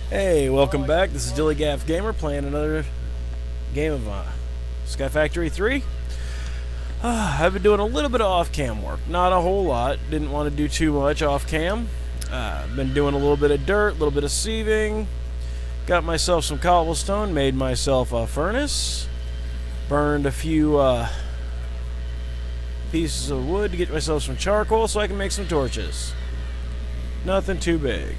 Hey, welcome back. This is Dillygaff Gamer playing another game of Skyfactory 3. I've been doing a little bit of off-cam work. Not a whole lot. Didn't want to do too much off-cam. Been doing a little bit of dirt, a little bit of sieving. Got myself some cobblestone, made myself a furnace. Burned a few pieces of wood to get myself some charcoal so I can make some torches. Nothing too big.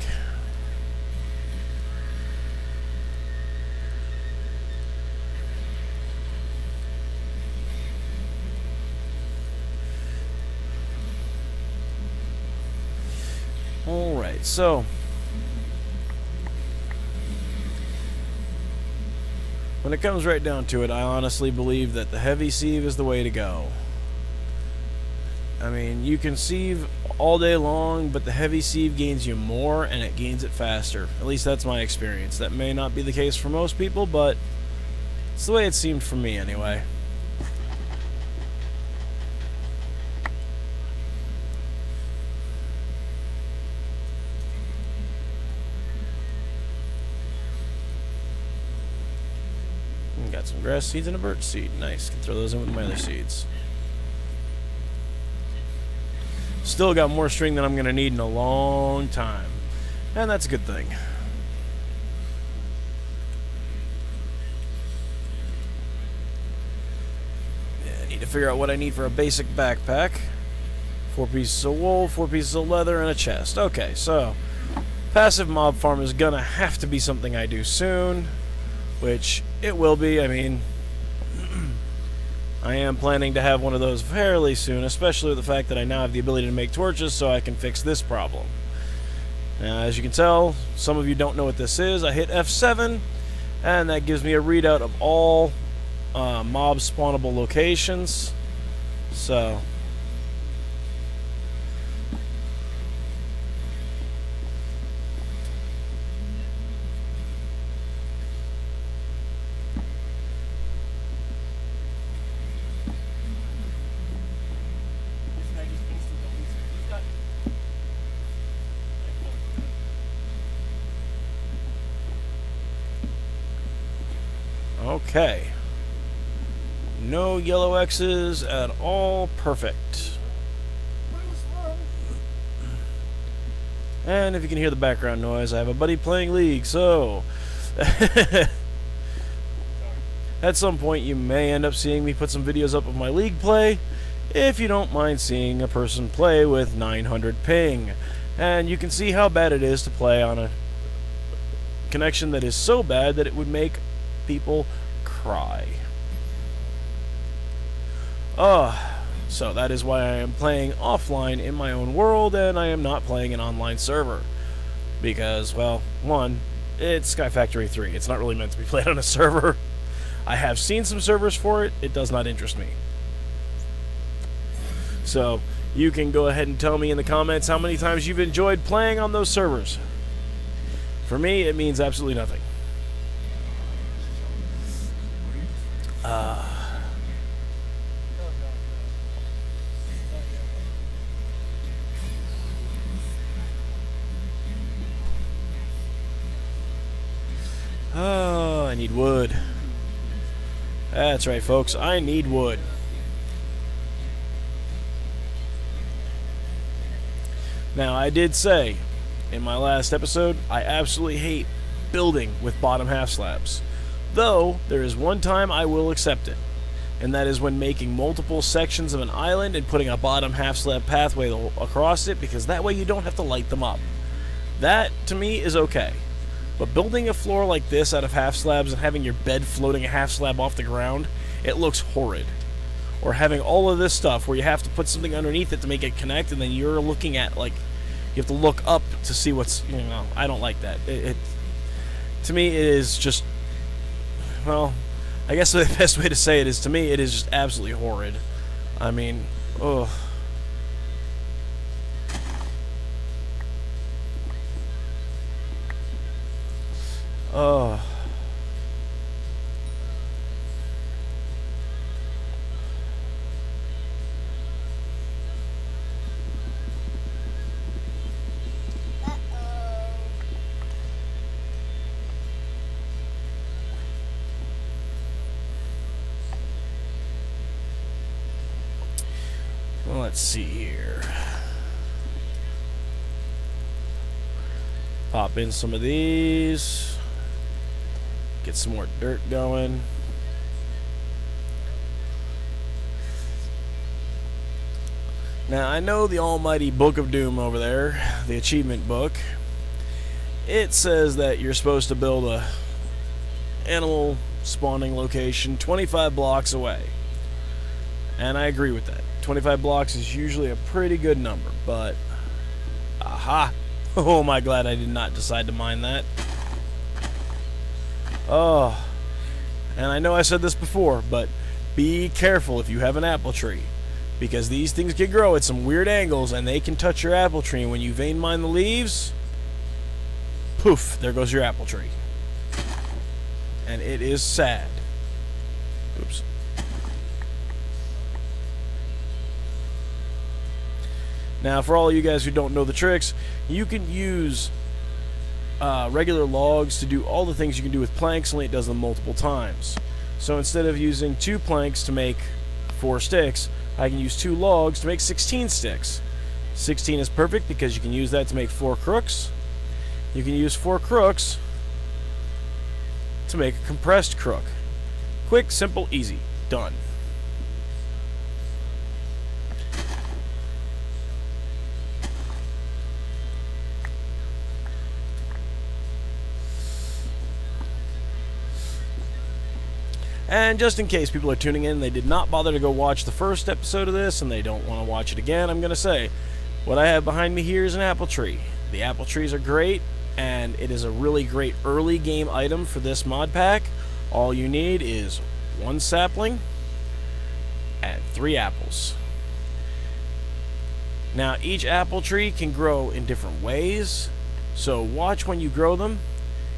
Alright, so when it comes right down to it, I honestly believe that the heavy sieve is the way to go. I mean, you can sieve all day long, but the heavy sieve gains you more and it gains it faster. At least that's my experience. That may not be the case for most people, but it's the way it seemed for me anyway. Got some grass seeds and a birch seed. Nice. Can throw those in with my other seeds. Still got more string than I'm going to need in a long time. And that's a good thing. Yeah, I need to figure out what I need for a basic backpack. 4 pieces of wool, 4 pieces of leather, and a chest. Okay, so passive mob farm is going to have to be something I do soon. Which it will be. I mean, I am planning to have one of those fairly soon, especially with the fact that I now have the ability to make torches so I can fix this problem. Now, as you can tell, some of you don't know what this is. I hit F7, and that gives me a readout of all mob spawnable locations. So okay. No yellow X's at all. Perfect. And if you can hear the background noise, I have a buddy playing League, so at some point you may end up seeing me put some videos up of my League play, if you don't mind seeing a person play with 900 ping. And you can see how bad it is to play on a connection that is so bad that it would make people cry. So that is why I am playing offline in my own world, and I am not playing an online server. Because, well, one, it's Skyfactory 3. It's not really meant to be played on a server. I have seen some servers for it. It does not interest me. So, you can go ahead and tell me in the comments how many times you've enjoyed playing on those servers. For me, it means absolutely nothing. Oh, I need wood. That's right, folks. I need wood. Now, I did say in my last episode, I absolutely hate building with bottom half slabs. Though, there is one time I will accept it. And that is when making multiple sections of an island and putting a bottom half slab pathway across it, because that way you don't have to light them up. That, to me, is okay. But building a floor like this out of half slabs and having your bed floating a half slab off the ground, it looks horrid. Or having all of this stuff where you have to put something underneath it to make it connect, and then you're looking at, like, you have to look up to see what's, you know, I don't like that. To me, it is just, well, I guess the best way to say it is, to me, it is just absolutely horrid. I mean, ugh. Ugh. Let's see here. Pop in some of these. Get some more dirt going. Now, I know the almighty Book of Doom over there, the achievement book. It says that you're supposed to build a animal spawning location 25 blocks away. And I agree with that. 25 blocks is usually a pretty good number, but aha! Oh, am I glad I did not decide to mine that. Oh, and I know I said this before, but be careful if you have an apple tree, because these things can grow at some weird angles and they can touch your apple tree, and when you vein mine the leaves, poof, there goes your apple tree. And it is sad. Oops. Now, for all of you guys who don't know the tricks, you can use regular logs to do all the things you can do with planks, only it does them multiple times. So instead of using 2 planks to make 4 sticks, I can use 2 logs to make 16 sticks. 16 is perfect because you can use that to make 4 crooks. You can use 4 crooks to make a compressed crook. Quick, simple, easy. Done. And just in case people are tuning in and they did not bother to go watch the first episode of this and they don't want to watch it again, I'm going to say what I have behind me here is an apple tree. The apple trees are great, and it is a really great early game item for this mod pack. All you need is 1 sapling and 3 apples. Now, each apple tree can grow in different ways, so watch when you grow them.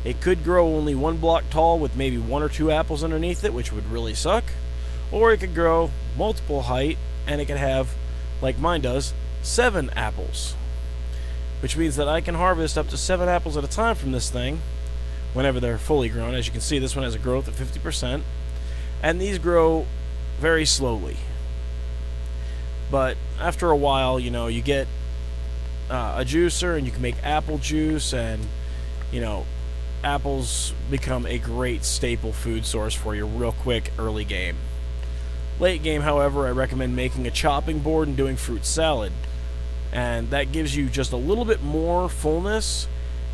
It could grow only 1 block tall with maybe 1 or 2 apples underneath it, which would really suck. Or it could grow multiple height, and it could have, like mine does, 7 apples. Which means that I can harvest up to 7 apples at a time from this thing, whenever they're fully grown. As you can see, this one has a growth of 50%. And these grow very slowly. But after a while, you know, you get a juicer, and you can make apple juice, and, you know, apples become a great staple food source for you real quick early game. Late game, however, I recommend making a chopping board and doing fruit salad. And that gives you just a little bit more fullness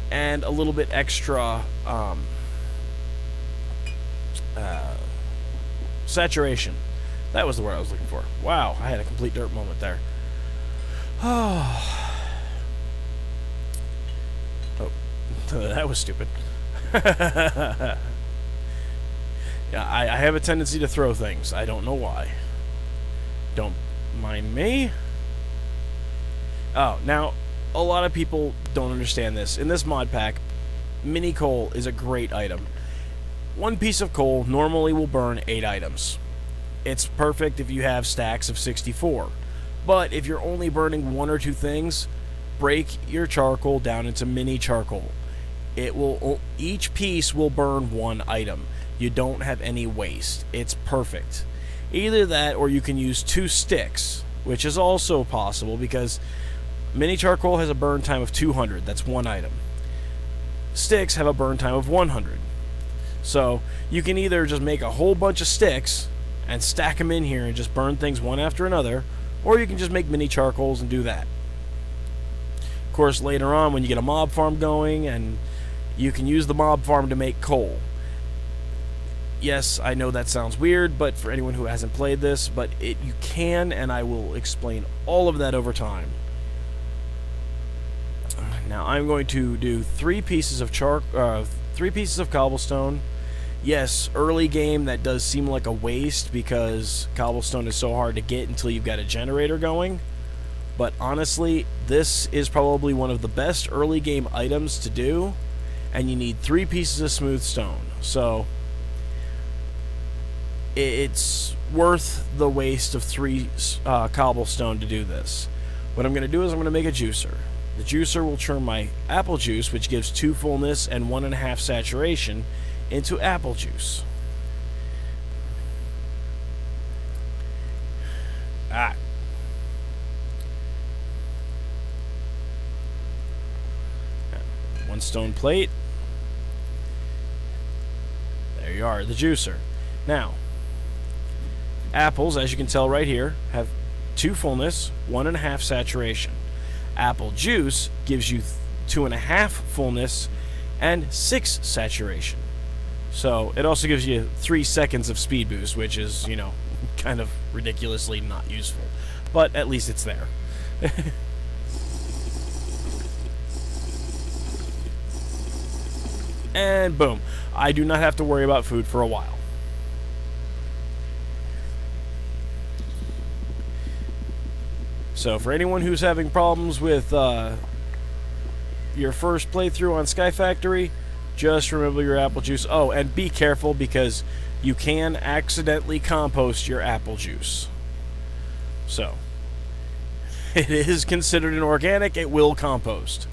and a little bit extra saturation. That was the word I was looking for. Wow, I had a complete dirt moment there. Oh, that was stupid. Yeah, I have a tendency to throw things. I don't know why. Don't mind me. Oh, now, a lot of people don't understand this. In this mod pack, mini coal is a great item. 1 piece of coal normally will burn 8 items. It's perfect if you have stacks of 64. But if you're only burning 1 or 2 things, break your charcoal down into mini charcoal. Each piece will burn 1 item. You don't have any waste. It's perfect. Either that, or you can use 2 sticks, which is also possible because mini charcoal has a burn time of 200. That's 1 item. Sticks have a burn time of 100. So you can either just make a whole bunch of sticks and stack them in here and just burn things one after another, or you can just make mini charcoals and do that. Of course, later on when you get a mob farm going, and you can use the mob farm to make coal. Yes, I know that sounds weird, but for anyone who hasn't played this, but you can, and I will explain all of that over time. Now I'm going to do 3 pieces of 3 pieces of cobblestone. Yes, early game that does seem like a waste because cobblestone is so hard to get until you've got a generator going. But honestly, this is probably one of the best early game items to do, and you need 3 pieces of smooth stone. So it's worth the waste of 3 cobblestone to do this. What I'm going to do is I'm going to make a juicer. The juicer will turn my apple juice, which gives 2 fullness and 1.5 saturation, into apple juice. 1 stone plate. There you are, the juicer. Now, apples, as you can tell right here, have 2 fullness, 1.5 saturation. Apple juice gives you 2.5 fullness and 6 saturation. So it also gives you 3 seconds of speed boost, which is, you know, kind of ridiculously not useful. But at least it's there. And boom, I do not have to worry about food for a while. So for anyone who's having problems with your first playthrough on Skyfactory, just remember your apple juice. Oh, and be careful because you can accidentally compost your apple juice. So, it is considered an organic, it will compost.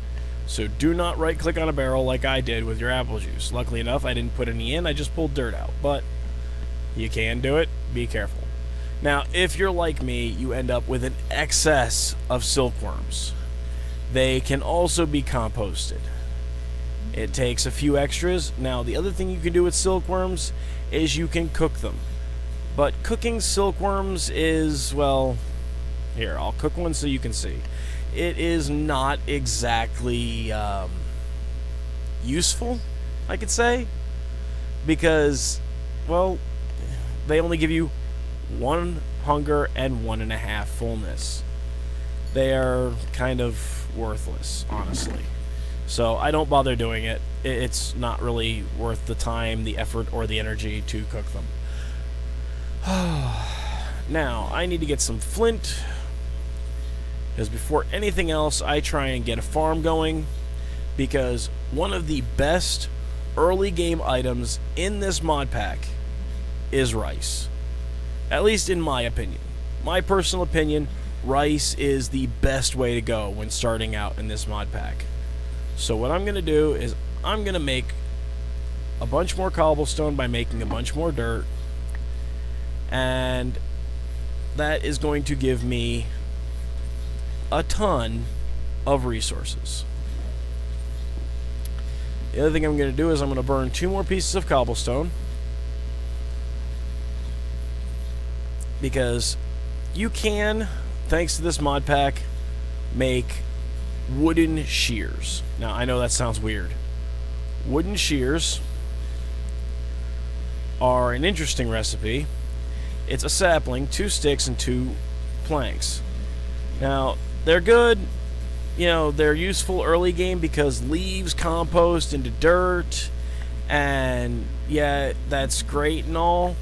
So do not right-click on a barrel like I did with your apple juice. Luckily enough, I didn't put any in, I just pulled dirt out. But you can do it, be careful. Now, if you're like me, you end up with an excess of silkworms. They can also be composted. It takes a few extras. Now, the other thing you can do with silkworms is you can cook them. But cooking silkworms is, well, here, I'll cook one so you can see. It is not exactly useful, I could say, because, well, they only give you 1 hunger and 1.5 fullness. They are kind of worthless, honestly. So I don't bother doing it. It's not really worth the time, the effort, or the energy to cook them. Now, I need to get some flint, because before anything else, I try and get a farm going, because one of the best early game items in this mod pack is rice. At least in my opinion. My personal opinion, rice is the best way to go when starting out in this mod pack. So what I'm going to do is I'm going to make a bunch more cobblestone by making a bunch more dirt, and that is going to give me a ton of resources. The other thing I'm going to do is I'm going to burn 2 more pieces of cobblestone, because you can, thanks to this mod pack, make wooden shears. Now, I know that sounds weird. Wooden shears are an interesting recipe. It's a sapling, 2 sticks, and 2 planks. Now, they're good, you know, they're useful early game because leaves compost into dirt, and yeah, that's great and all,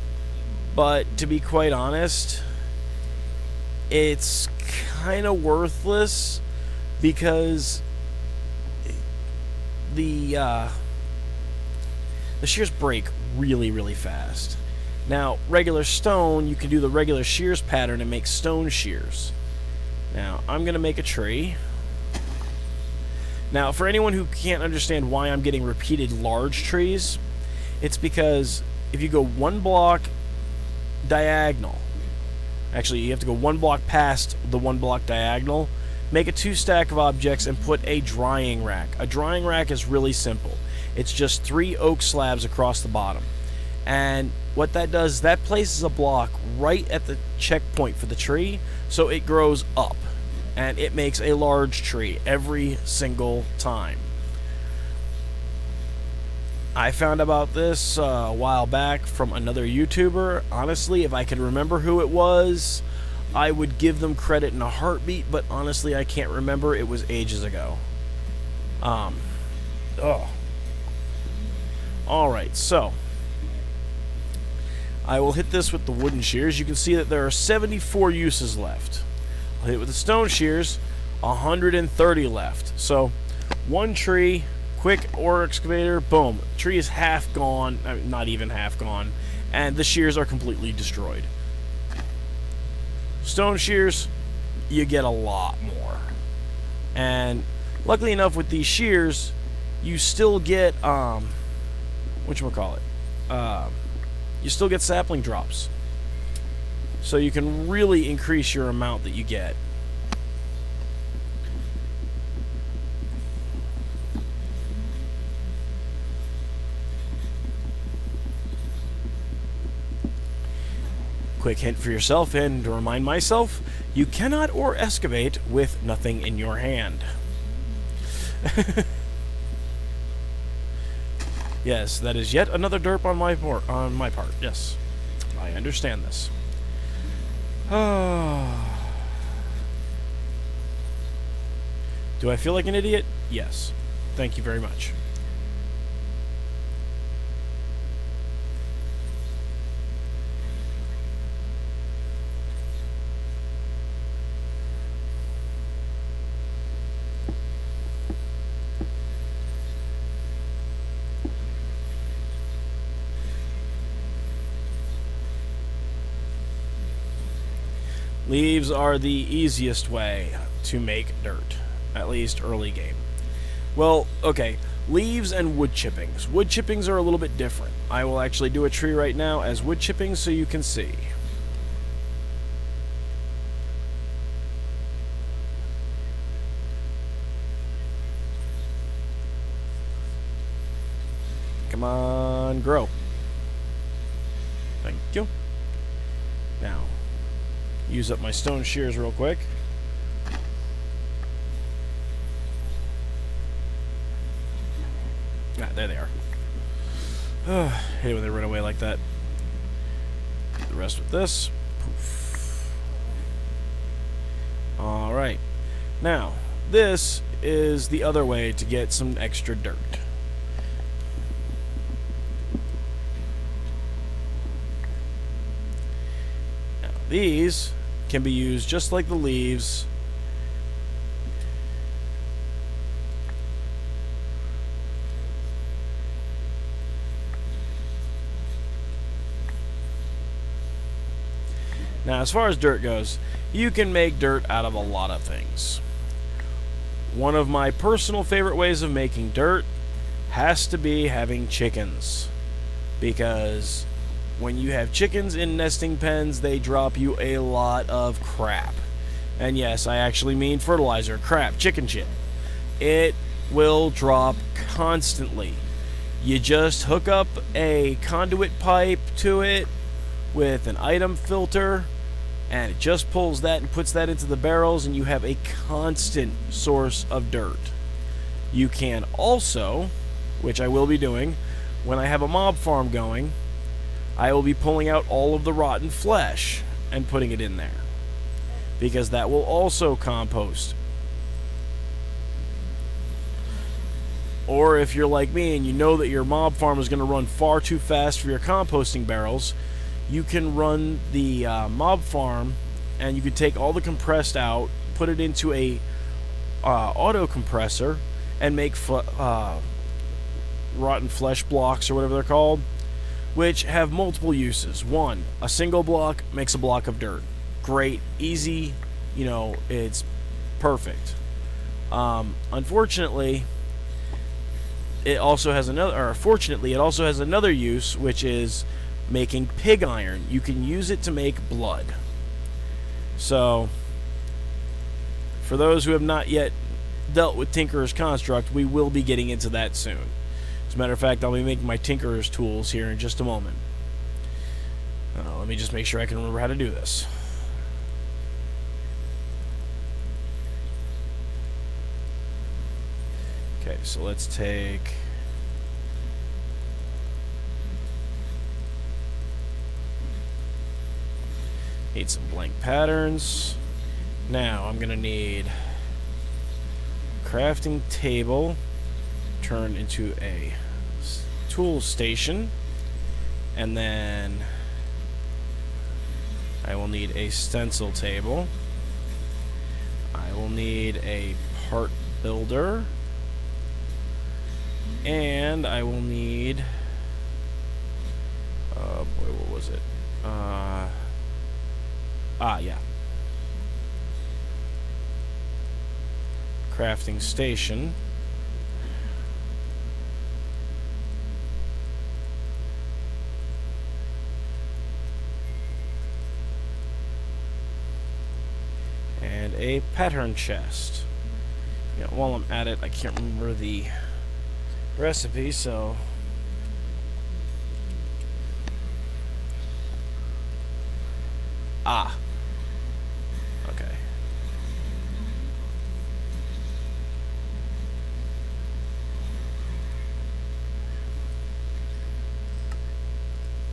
but to be quite honest, it's kind of worthless because the shears break really, really fast. Now, regular stone, you can do the regular shears pattern and make stone shears. Now, I'm going to make a tree. Now, for anyone who can't understand why I'm getting repeated large trees, it's because if you go 1 block diagonal, actually, you have to go 1 block past the 1 block diagonal, make a 2 stack of objects, and put a drying rack. A drying rack is really simple. It's just 3 oak slabs across the bottom. And what that does, that places a block right at the checkpoint for the tree, so it grows up. And it makes a large tree every single time. I found about this a while back from another YouTuber. Honestly, if I could remember who it was, I would give them credit in a heartbeat, but honestly, I can't remember. It was ages ago. Alright, so I will hit this with the wooden shears. You can see that there are 74 uses left. I'll hit it with the stone shears, 130 left. So, 1 tree, quick ore excavator, boom. Tree is half gone, not even half gone, and the shears are completely destroyed. Stone shears, you get a lot more. And luckily enough with these shears, you still get, whatchamacallit? You still get sapling drops. So you can really increase your amount that you get. Quick hint for yourself and to remind myself, you cannot or excavate with nothing in your hand. Yes, that is yet another derp on my part. Yes, I understand this. Do I feel like an idiot? Yes. Thank you very much. Leaves are the easiest way to make dirt, at least early game. Well, okay, leaves and wood chippings. Wood chippings are a little bit different. I will actually do a tree right now as wood chippings so you can see. Come on, grow. Thank you. Now, use up my stone shears real quick. Ah, there they are. Hate when they run away like that. Do the rest with this. Poof. Alright. Now, this is the other way to get some extra dirt. Now, these can be used just like the leaves. Now, as far as dirt goes, you can make dirt out of a lot of things. One of my personal favorite ways of making dirt has to be having chickens. Because when you have chickens in nesting pens, they drop you a lot of crap. And yes, I actually mean fertilizer, crap, chicken shit. It will drop constantly. You just hook up a conduit pipe to it with an item filter, and it just pulls that and puts that into the barrels, and you have a constant source of dirt. You can also, which I will be doing, when I have a mob farm going, I will be pulling out all of the rotten flesh and putting it in there, because that will also compost. Or if you're like me and you know that your mob farm is going to run far too fast for your composting barrels, you can run the mob farm, and you can take all the compressed out, put it into a auto compressor, and make rotten flesh blocks, or whatever they're called, which have multiple uses. One, a single block makes a block of dirt. Great, easy, you know, it's perfect. Unfortunately, it also has another, or fortunately, it also has another use, which is making pig iron. You can use it to make blood. So, for those who have not yet dealt with Tinkerer's Construct, we will be getting into that soon. As a matter of fact, I'll be making my Tinkerer's tools here in just a moment. Let me just make sure I can remember how to do this. Okay, so let's take... Need some blank patterns. Now I'm gonna need crafting table turned into a tool station, and then I will need a stencil table. I will need a part builder, and I will need oh boy, what was it? Yeah. Crafting station. And a pattern chest. Yeah, while I'm at it, I can't remember the recipe, so Ah. Okay.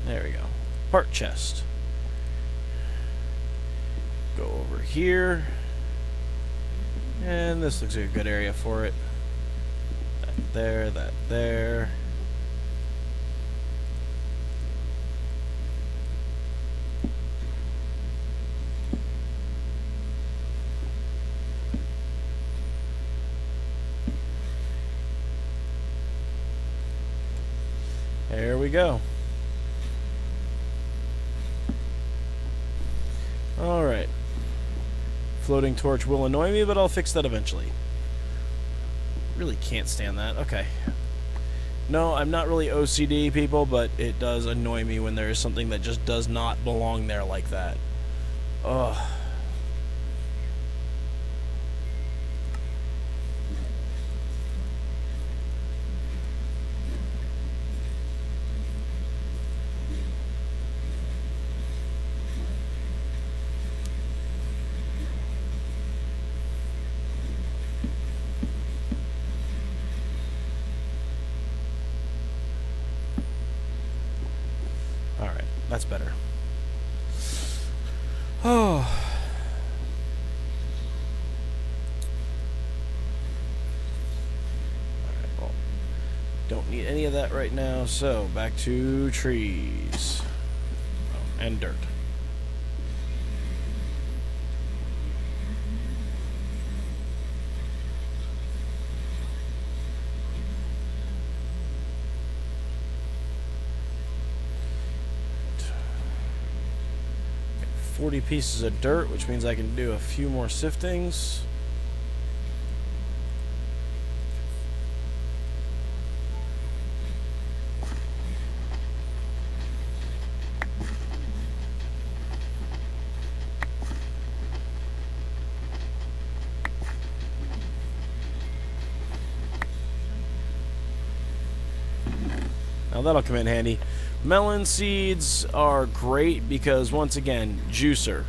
There we go. Part chest. Go over here. And this looks like a good area for it. That there, that there. There we go. Alright. Floating torch will annoy me, but I'll fix that eventually. Really can't stand that. Okay. No, I'm not really OCD, people, but it does annoy me when there is something that just does not belong there like that. Ugh. Alright, that's better. Oh. Alright, well, don't need any of that right now, so back to trees. Oh, and dirt. Okay, 40 pieces of dirt, which means I can do a few more siftings. Now that'll come in handy. Melon seeds are great because, once again, juicer.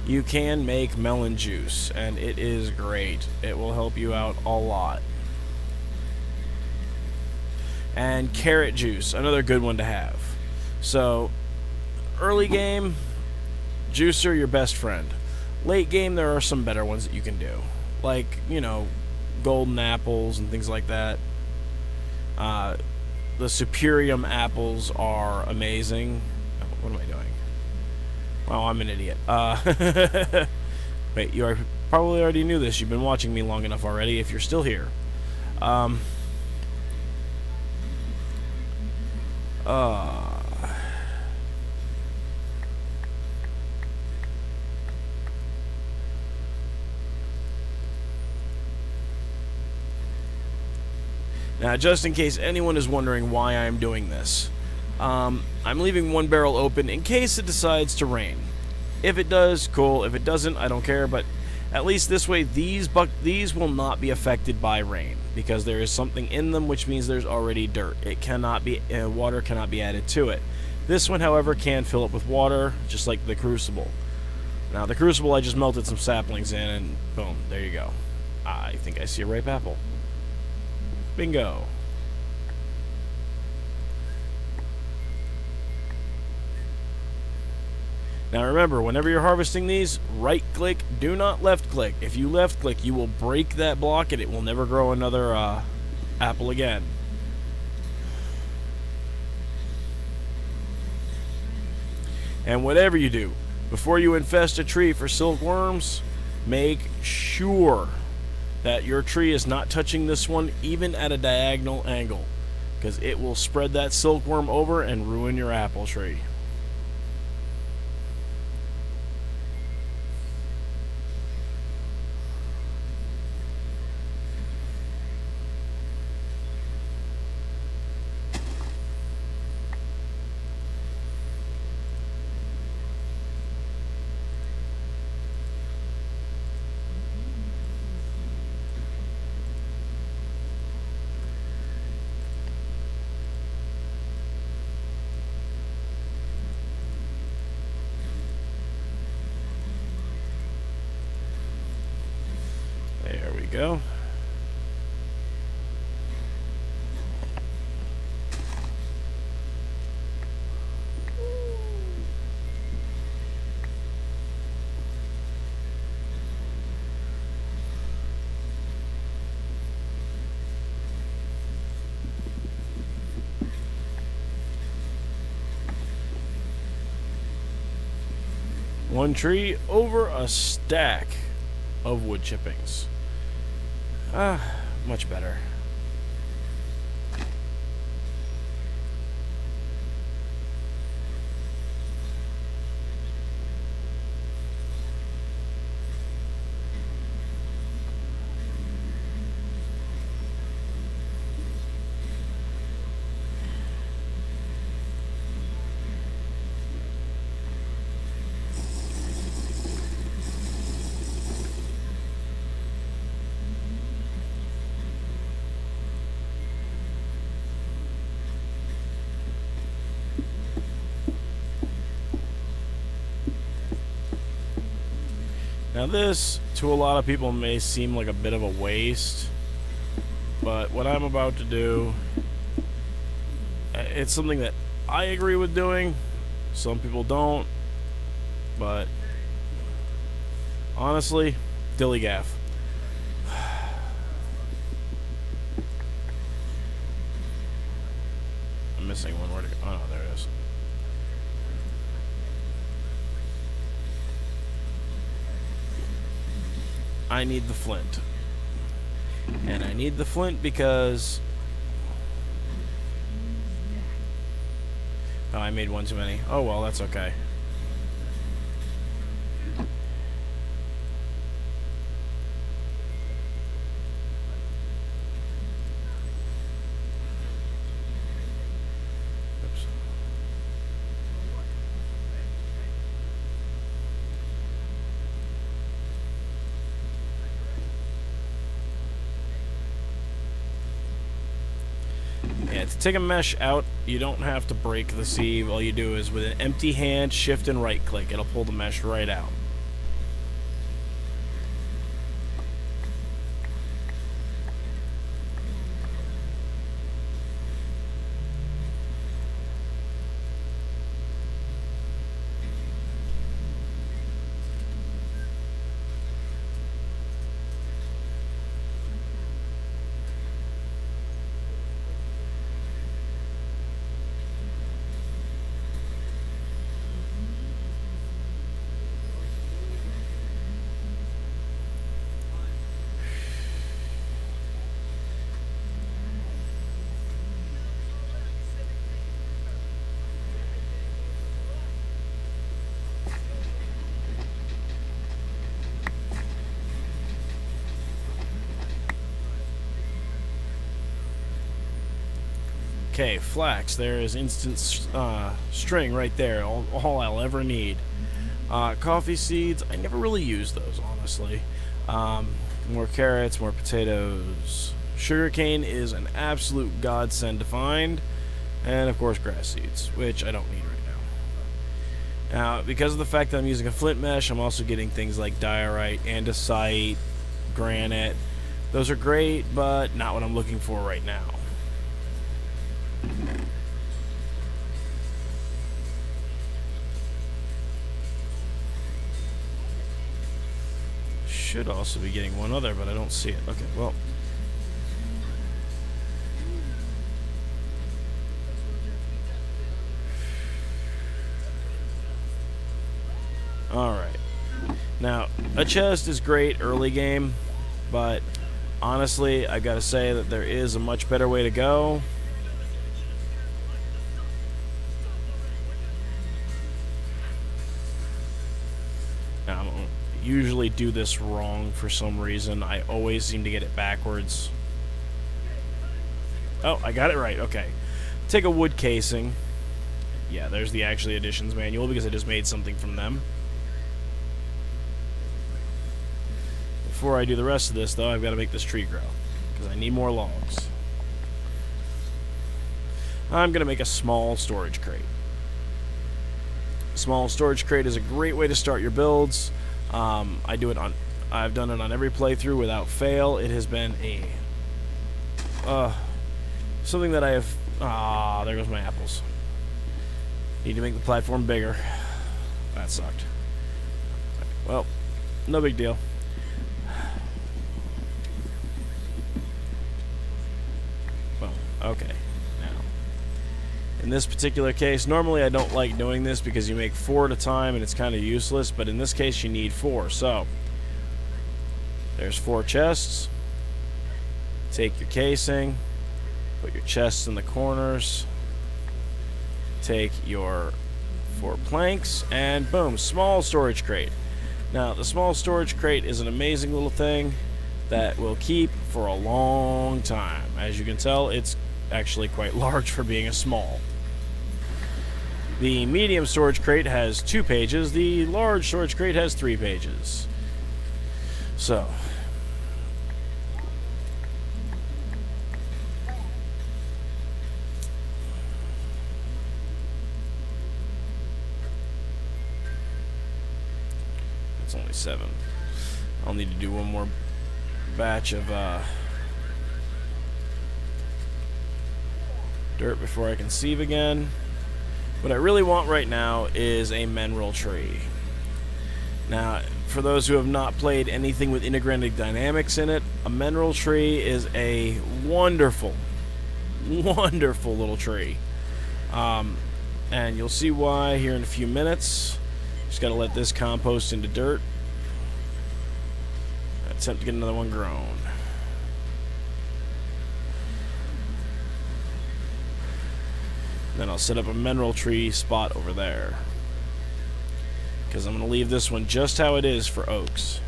You can make melon juice, and it is great. It will help you out a lot. And carrot juice, another good one to have. So, early game, juicer, your best friend. Late game, there are some better ones that you can do. Like, you know, golden apples and things like that. The Superium apples are amazing. What am I doing? Well, I'm an idiot. Wait, you probably already knew this. You've been watching me long enough already, if you're still here. Now, just in case anyone is wondering why I'm doing this, I'm leaving one barrel open in case it decides to rain. If it does, cool. If it doesn't, I don't care, but at least this way, these will not be affected by rain, because there is something in them, which means there's already dirt. It cannot be, water cannot be added to it. This one, however, can fill up with water, just like the Crucible. Now, the Crucible, I just melted some saplings in, and boom, there you go. I think I see a ripe apple. Bingo. Now remember, whenever you're harvesting these, right click, do not left click. If you left click, you will break that block and it will never grow another apple again. And whatever you do, before you infest a tree for silkworms, make sure that your tree is not touching this one even at a diagonal angle, because it will spread that silkworm over and ruin your apple tree. go. One tree over a stack of wood chippings. Much better. Now this, to a lot of people, may seem like a bit of a waste, but what I'm about to do, it's something that I agree with doing. Some people don't, but honestly, dilly gaff. I'm missing one word. Oh no, there it is. I need the flint. And I need the flint because... Oh, I made one too many. Oh, well, that's okay. Oops. Yeah, to take a mesh out, you don't have to break the sieve. All you do is with an empty hand, shift and right click. It'll pull the mesh right out. Okay, flax. There is instant string right there. All I'll ever need. Coffee seeds. I never really use those, honestly. More carrots, more potatoes. Sugarcane is an absolute godsend to find. And, of course, grass seeds, which I don't need right now. Now, because of the fact that I'm using a flint mesh, I'm also getting things like diorite, andesite, granite. Those are great, but not what I'm looking for right now. Should also be getting one other, but I don't see it. Okay, well. Alright. Now, a chest is great early game, but honestly, I gotta say that there is a much better way to go. Now, I usually do this wrong for some reason. I always seem to get it backwards. Oh, I got it right. Okay. Take a wood casing. Yeah, there's the actually additions manual because I just made something from them. Before I do the rest of this, though, I've got to make this tree grow because I need more logs. I'm going to make a small storage crate. A small storage crate is a great way to start your builds. I do it on I've done it on every playthrough without fail. It has been a something that I have. Ah, there goes my apples. Need to make the platform bigger. That sucked. Well, no big deal. Well, okay. Now, in this particular case, normally I don't like doing this because you make 4 at a time and it's kind of useless, but in this case you need 4. So, there's 4 chests. Take your casing, put your chests in the corners, take your 4 planks, and boom, small storage crate. Now, the small storage crate is an amazing little thing that will keep for a long time. As you can tell, it's actually quite large for being a small. The medium storage crate has 2 pages. The large storage crate has 3 pages. So, it's only 7. I'll need to do one more batch of dirt before I can sieve again. What I really want right now is a mineral tree. Now, for those who have not played anything with integrated dynamics in it, a mineral tree is a wonderful, wonderful little tree. And you'll see why here in a few minutes. Just gotta let this compost into dirt. Attempt to get another one grown. Then I'll set up a mineral tree spot over there, because I'm going to leave this one just how it is for oaks.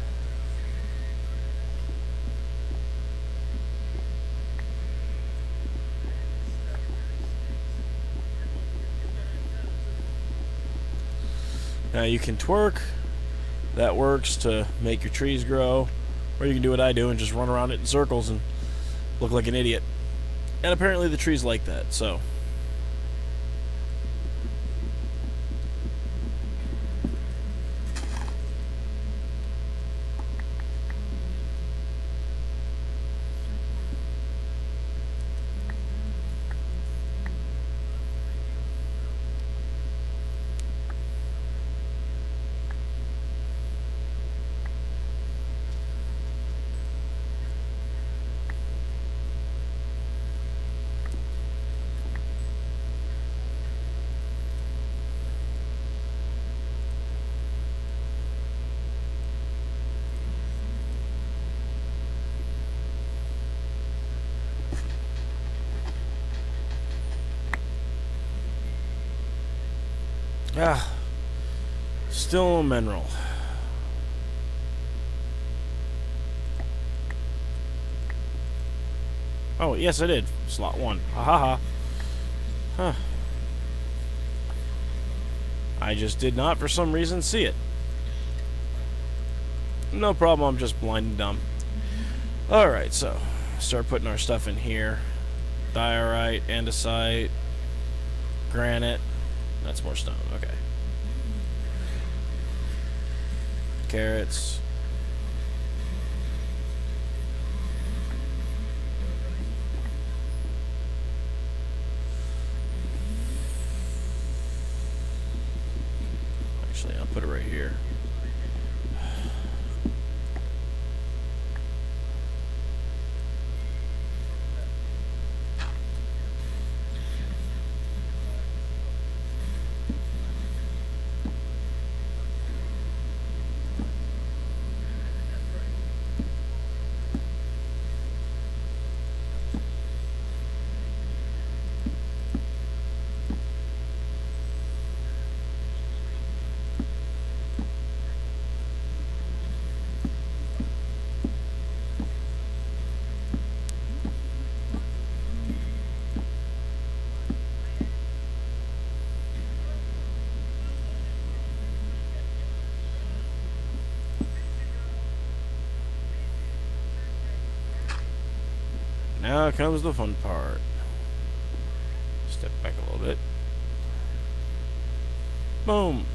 Now you can twerk. That works to make your trees grow. Or you can do what I do and just run around it in circles and look like an idiot. And apparently the trees like that, so. Ah, still a mineral. Oh, yes, I did. Slot 1. Ha ha ha. Huh. I just did not, for some reason, see it. No problem, I'm just blind and dumb. Alright, so, start putting our stuff in here. Diorite, andesite, granite. That's more stone, okay. Carrots. Actually, I'll put it right here. Now comes the fun part. Step back a little bit. Boom.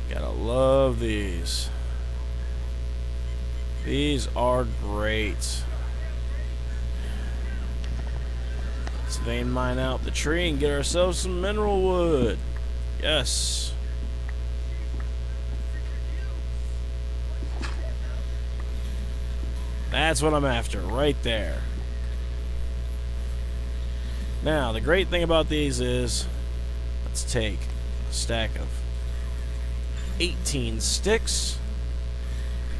Gotta love these. These are great. Let's vein mine out the tree and get ourselves some mineral wood. Yes. That's what I'm after, right there. Now, the great thing about these is, let's take a stack of 18 sticks,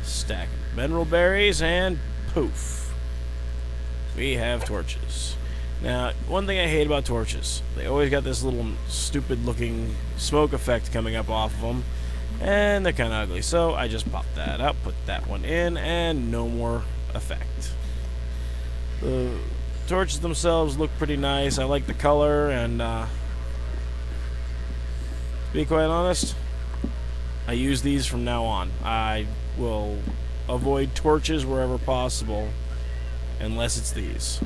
stack of mineral berries, and poof, we have torches. Now, one thing I hate about torches, they always got this little stupid looking smoke effect coming up off of them, and they're kind of ugly. So I just pop that out, put that one in, and no more effect. The torches themselves look pretty nice. I like the color, and to be quite honest, I use these from now on. I will avoid torches wherever possible, unless it's these.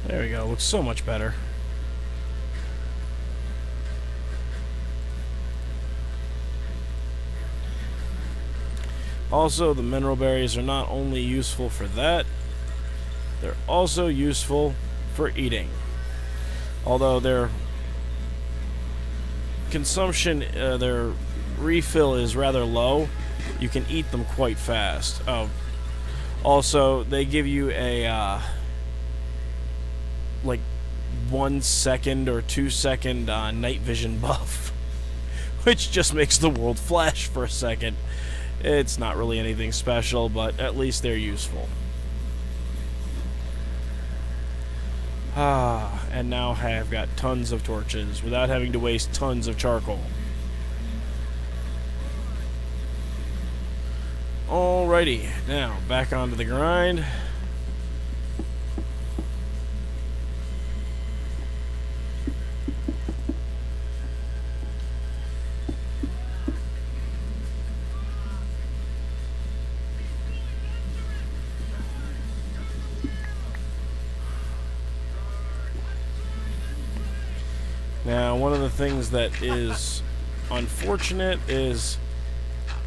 There we go, looks so much better. Also, the mineral berries are not only useful for that, they're also useful for eating. Although their consumption, their refill is rather low, you can eat them quite fast. Also, they give you a like 1 second or 2 second night vision buff, which just makes the world flash for a second. It's not really anything special, but at least they're useful. And now I've got tons of torches without having to waste tons of charcoal. Alrighty, now back onto the grind. Now, one of the things that is unfortunate is,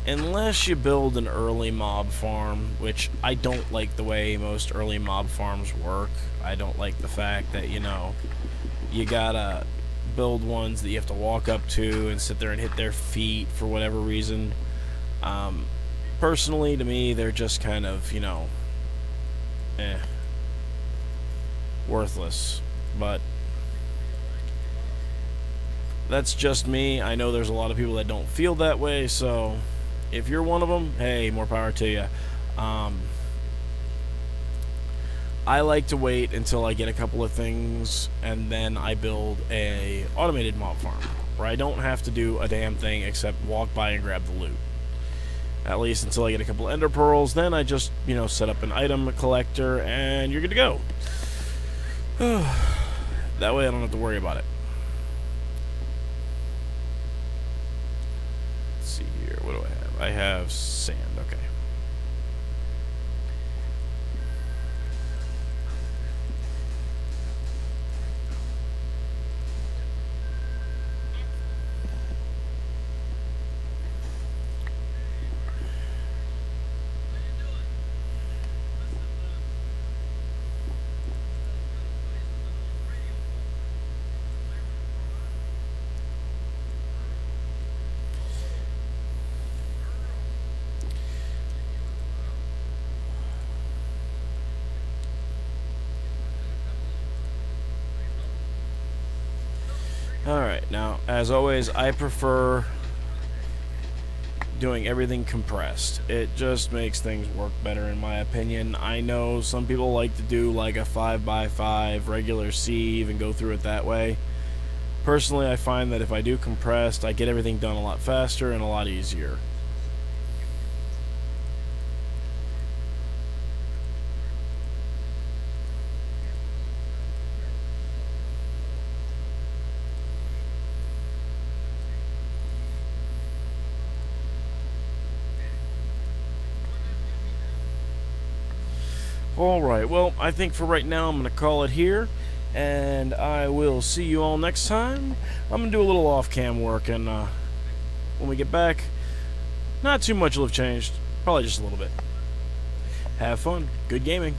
unless you build an early mob farm, which I don't like the way most early mob farms work. I don't like the fact that, you know, you gotta build ones that you have to walk up to and sit there and hit their feet for whatever reason. Personally, to me, they're just kind of, you know, worthless. But that's just me. I know there's a lot of people that don't feel that way, so if you're one of them, hey, more power to you. I like to wait until I get a couple of things, and then I build a automated mob farm, where I don't have to do a damn thing except walk by and grab the loot. At least until I get a couple ender pearls, then I just, you know, set up an item collector, and you're good to go. That way I don't have to worry about it. What do I have? I have sand, okay. Alright, now, as always, I prefer doing everything compressed. It just makes things work better, in my opinion. I know some people like to do like a 5x5 regular sieve and go through it that way. Personally, I find that if I do compressed, I get everything done a lot faster and a lot easier. Alright, well, I think for right now I'm going to call it here, and I will see you all next time. I'm going to do a little off-cam work, and when we get back, not too much will have changed. Probably just a little bit. Have fun. Good gaming.